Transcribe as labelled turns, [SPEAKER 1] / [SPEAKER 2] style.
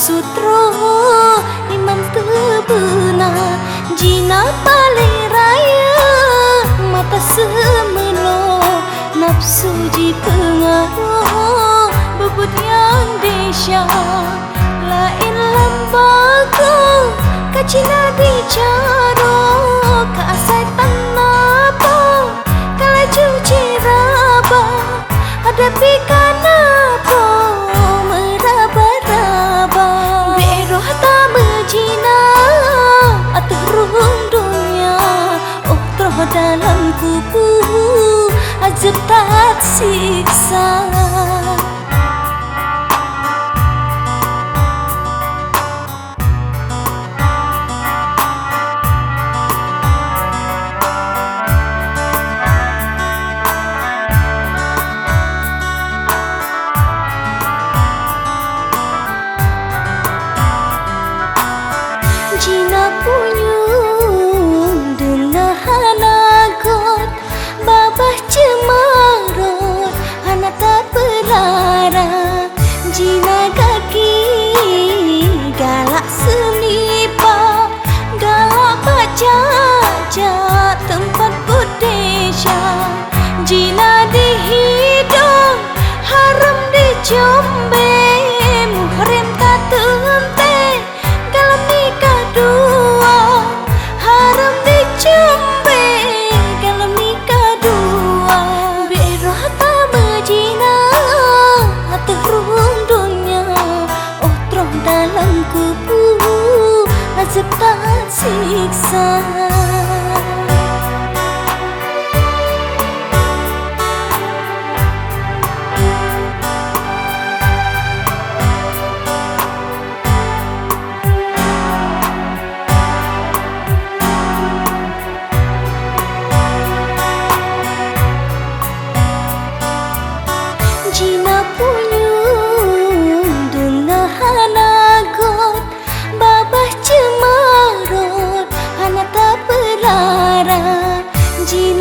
[SPEAKER 1] sutro imam terbena jina paling raya mata semelo nafsu ji pengaruh bebut yang desya lain lambaku kacina bicara keasai tanapa kala cuci raba hadapi kanapa meraba-raba beroh tak berjina atur ruang dunia oh terah dalam kubu azab tak siksa. Jina punyung dengar hanagot babah cemarot anak tak pelara jina kaki galak senipa galak bajak tempat budesya jina dihidung haram dicombe muhrim tak tempe dalam nikah dua haram dicombe dalam nikah dua beroh tak berjina atur ruang dunia oh terah dalam kubu azab tak siksa. Jina punyung dengar hanagot babah cemarot anak tak pelara jina